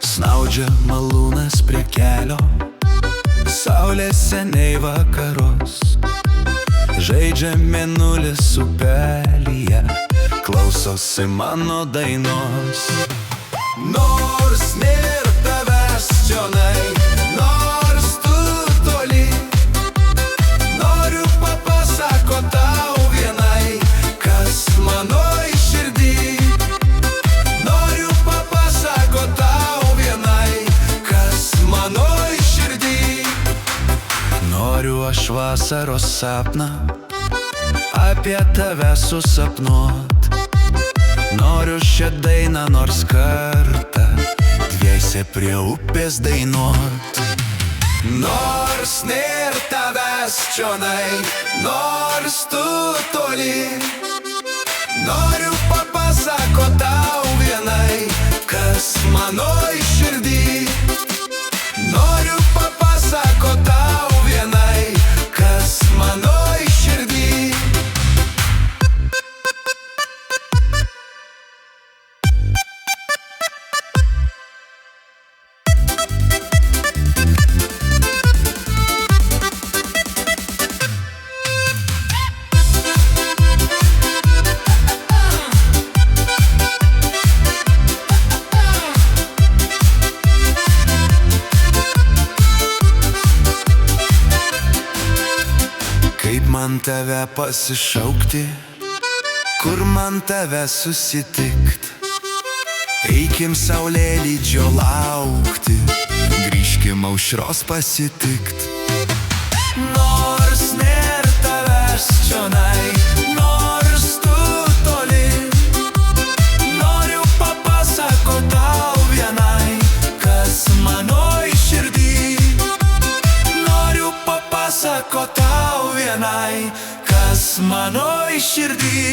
Snaudžia malūnas prie kelio, saulė seniai vakarus. Žaidžia mėnulis upelyje, klausosi mano dainos. Nors nėr tavęs čionai, nors tu toli, noriu papasakot tau vienai, kas manoj širdį. Noriu papasakot tau vienai, kas manoj širdį. Noriu aš vasaros sapną apie tave susapnuot. Noriu šią dainą nors kartą dviese prie upės dainuot. Nors nėr tavęs čionai, nors tu toli, noriu papasakot tau vienai, kas manoj širdį. Noriu papasakot tau vienai, kas manoj širdį. Kaip man tave pasišaukti, kur man tave susitikt? Eikim saulėlydžio laukti, grįžkim aušros pasitikt. Nors nėr tavęs čionai, nors tu toli, noriu papasakot tau vienai, kas manoj širdį. Noriu papasakot tau vienai, kas manoj širdį.